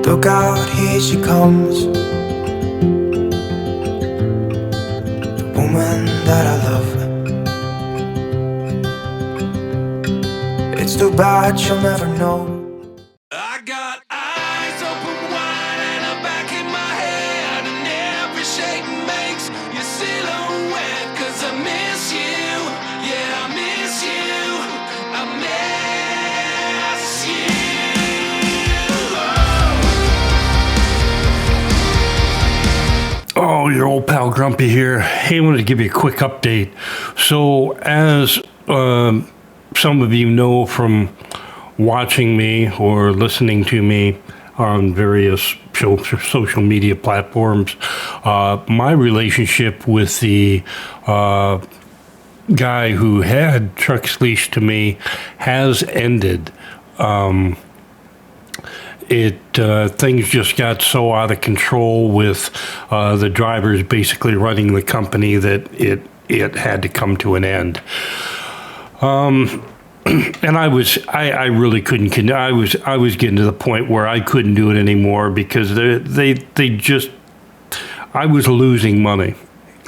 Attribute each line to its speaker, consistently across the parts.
Speaker 1: Look out, here she comes, the woman that I love. It's too bad she'll never know.
Speaker 2: I got eyes open wide and a back in my head, and every shape makes your silhouette. 'Cause I miss you, yeah, I miss you, I miss you.
Speaker 3: Oh, your old pal Grumpy here. Hey, I wanted to give you a quick update. So, as some of you know from watching me or listening to me on various social media platforms, my relationship with the guy who had trucks leashed to me has ended. Things just got so out of control with the drivers basically running the company that it had to come to an end. And I really couldn't. I was getting to the point where I couldn't do it anymore because I was losing money.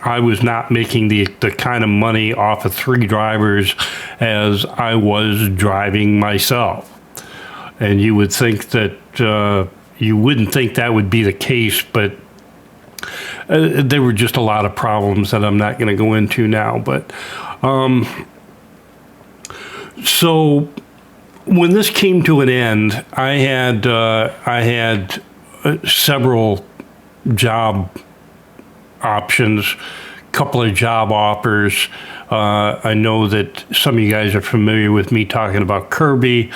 Speaker 3: I was not making the kind of money off of 3 drivers as I was driving myself. And you would think that you wouldn't think that would be the case, but there were just a lot of problems that I'm not going to go into now. But so when this came to an end, I had several job options, couple of job offers. I know that some of you guys are familiar with me talking about Kirby.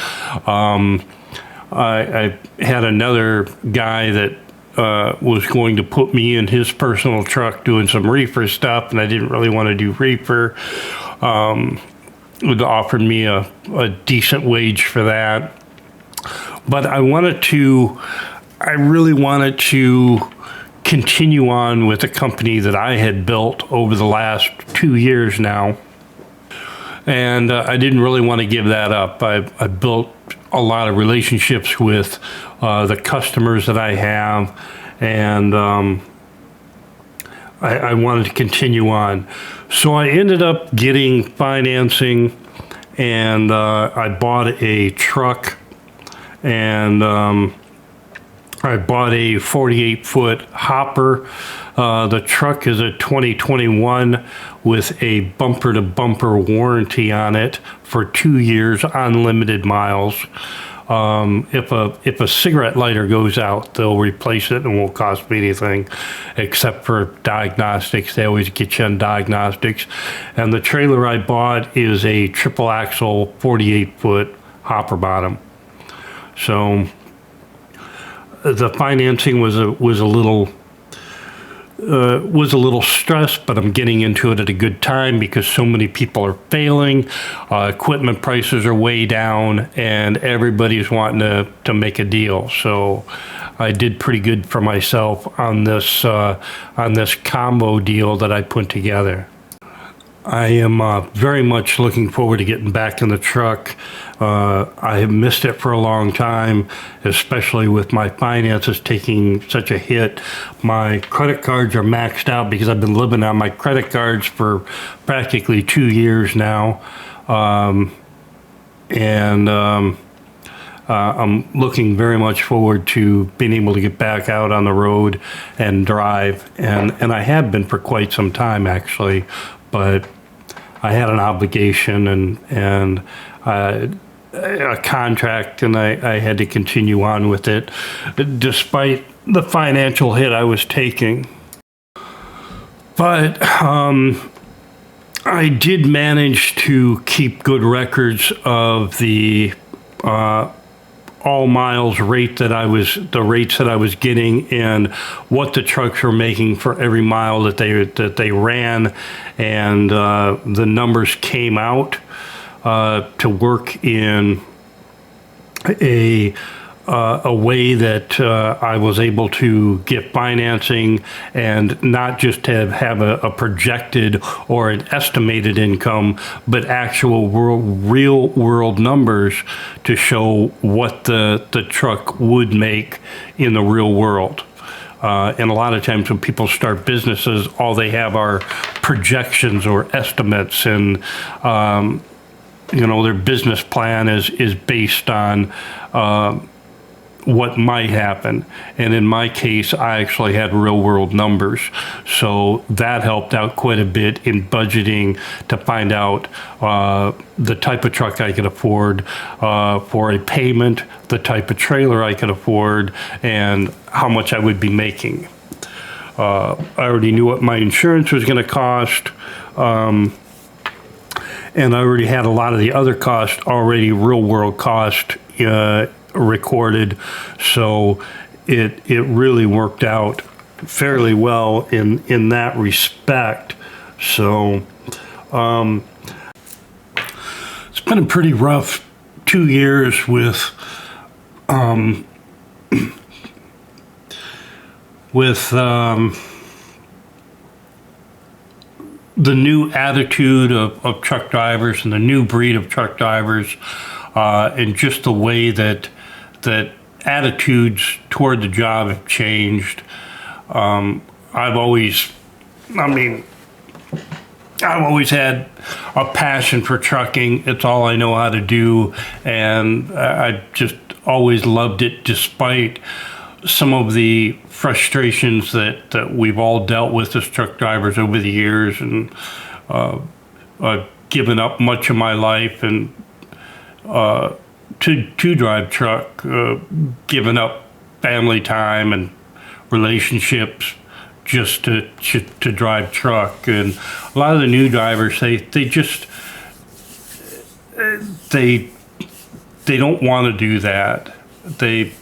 Speaker 3: I had another guy that was going to put me in his personal truck doing some reefer stuff, and I didn't really want to do reefer. It offered me a decent wage for that. But I really wanted to continue on with a company that I had built over the last 2 years now. And I didn't really want to give that up. I built a lot of relationships with the customers that I have, and I wanted to continue on. So I ended up getting financing, and I bought a truck, and I bought a 48-foot hopper. The truck is a 2021 with a bumper-to-bumper warranty on it for 2 years, unlimited miles. If a cigarette lighter goes out, they'll replace it and won't cost me anything, except for diagnostics. They always get you on diagnostics. And the trailer I bought is a triple axle 48-foot hopper bottom. So the financing was a little stressed, but I'm getting into it at a good time because so many people are failing. Equipment prices are way down, and everybody's wanting to make a deal. So I did pretty good for myself on this combo deal that I put together. I am very much looking forward to getting back in the truck. I have missed it for a long time, especially with my finances taking such a hit. My credit cards are maxed out because I've been living on my credit cards for practically 2 years now. I'm looking very much forward to being able to get back out on the road and drive. And I have been for quite some time, actually. But I had an obligation and a contract, and I had to continue on with it, despite the financial hit I was taking. But I did manage to keep good records of the all miles rate the rates that I was getting, and what the trucks were making for every mile that they ran, and the numbers came out to work in a a way that I was able to get financing and not just have a projected or an estimated income, but actual real world numbers to show what the truck would make in the real world. And a lot of times when people start businesses, all they have are projections or estimates, and their business plan is based on what might happen. And in my case, I actually had real world numbers. So that helped out quite a bit in budgeting to find out the type of truck I could afford for a payment, the type of trailer I could afford, and how much I would be making. I already knew what my insurance was going to cost. And I already had a lot of the other costs already real world cost recorded, so it really worked out fairly well in that respect. So it's been a pretty rough 2 years with the new attitude of truck drivers and the new breed of truck drivers, and just the way that attitudes toward the job have changed. I've always had a passion for trucking. It's all I know how to do, and I just always loved it, despite some of the frustrations that we've all dealt with as truck drivers over the years. And I've given up much of my life and to drive truck, giving up family time and relationships just to drive truck. And a lot of the new drivers, they don't want to do that. They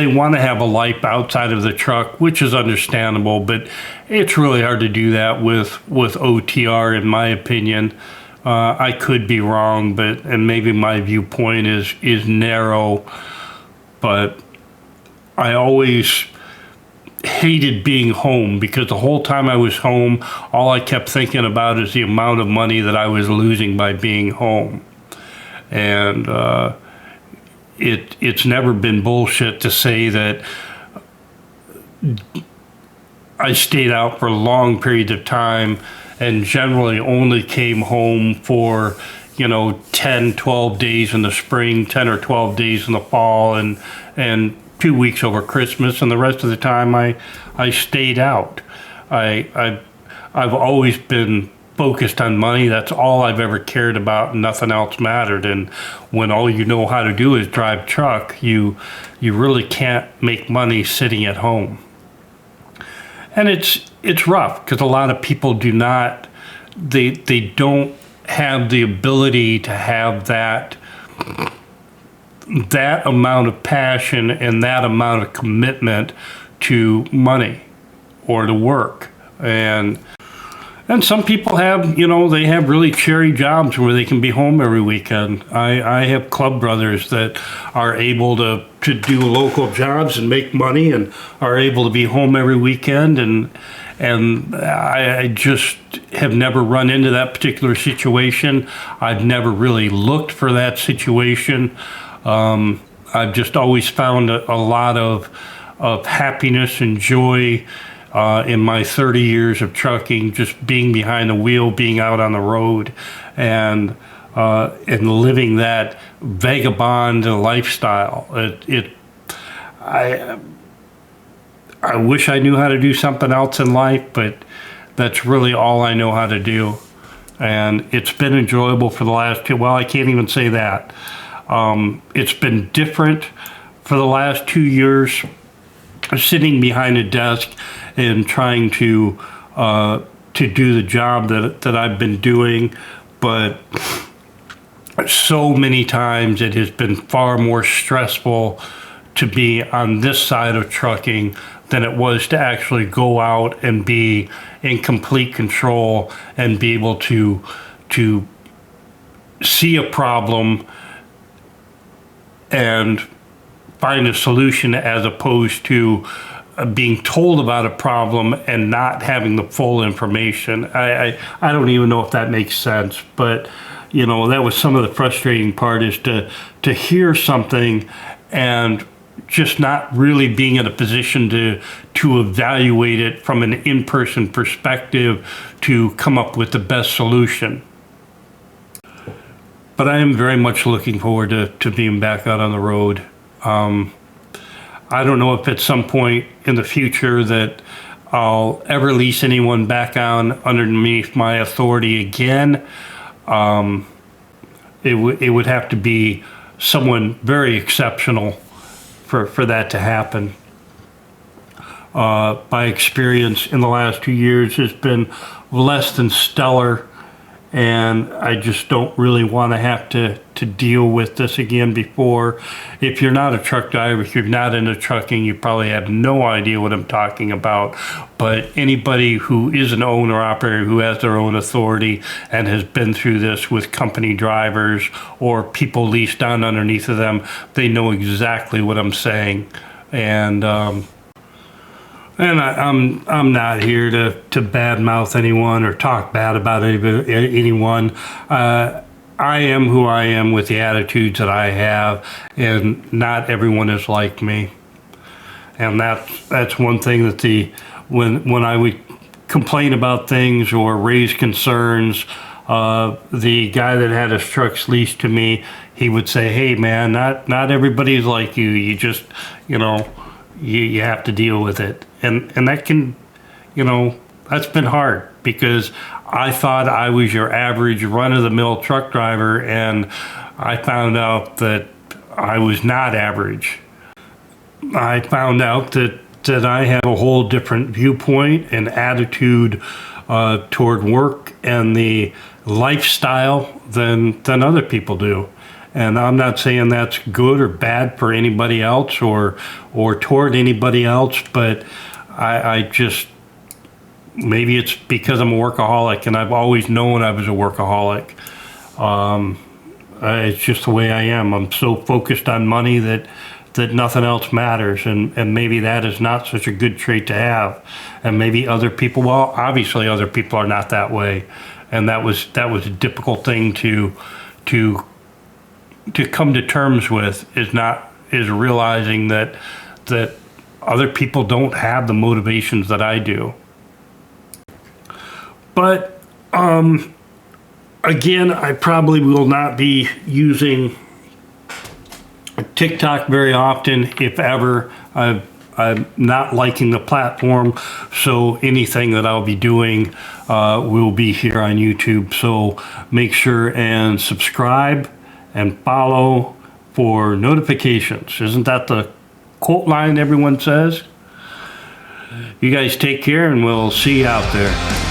Speaker 3: want to have a life outside of the truck, which is understandable, but it's really hard to do that with OTR, in my opinion. I could be wrong, and maybe my viewpoint is narrow, but I always hated being home, because the whole time I was home, all I kept thinking about is the amount of money that I was losing by being home. And it's never been bullshit to say that I stayed out for long periods of time and generally only came home for 10, 12 days in the spring, 10 or 12 days in the fall, and 2 weeks over Christmas, and the rest of the time I stayed out. I've always been focused on money. That's all I've ever cared about. Nothing else mattered. And when all you know how to do is drive truck, you really can't make money sitting at home. And it's rough, because a lot of people do not, they don't have the ability to have that amount of passion and that amount of commitment to money or to work. And some people have, they have really cherry jobs where they can be home every weekend. I have club brothers that are able to do local jobs and make money and are able to be home every weekend. And I just have never run into that particular situation. I've never really looked for that situation. I've just always found a lot of happiness and joy in my 30 years of trucking, just being behind the wheel, being out on the road, and living that vagabond lifestyle. I wish I knew how to do something else in life, but that's really all I know how to do. And it's been enjoyable for the last I can't even say that. It's been different for the last 2 years, sitting behind a desk and trying to do the job that I've been doing, but so many times it has been far more stressful to be on this side of trucking than it was to actually go out and be in complete control and be able to see a problem and find a solution, as opposed to being told about a problem and not having the full information. I don't even know if that makes sense, but you know, that was some of the frustrating part, is to hear something and just not really being in a position to evaluate it from an in-person perspective to come up with the best solution. But I am very much looking forward to being back out on the road. I don't know if at some point in the future that I'll ever lease anyone back on underneath my authority again. It would have to be someone very exceptional for that to happen. My experience in the last 2 years has been less than stellar, and I just don't really want to have to deal with this again before. If you're not a truck driver, if you're not into trucking, you probably have no idea what I'm talking about. But anybody who is an owner operator who has their own authority and has been through this with company drivers or people leased on underneath of them, they know exactly what I'm saying. And I'm not here to badmouth anyone or talk bad about anyone. I am who I am with the attitudes that I have, and not everyone is like me. And that's one thing that when I would complain about things or raise concerns, the guy that had his trucks leased to me, he would say, "Hey man, not everybody's like you. You just, you know, you have to deal with it." And that can, you know, that's been hard, because I thought I was your average run-of-the-mill truck driver, and I found out that I was not average. I found out that I have a whole different viewpoint and attitude toward work and the lifestyle than other people do. And I'm not saying that's good or bad for anybody else or toward anybody else, but I just, maybe it's because I'm a workaholic, and I've always known I was a workaholic. It's just the way I am. I'm so focused on money that nothing else matters, and maybe that is not such a good trait to have. And maybe other people, well, obviously other people are not that way, and that was a difficult thing to come to terms with, is realizing that other people don't have the motivations that I do. But again, I probably will not be using TikTok very often, if ever. I'm not liking the platform, so anything that I'll be doing will be here on YouTube. So make sure and subscribe and follow for notifications. Isn't that the quote line everyone says? You guys take care, and we'll see you out there.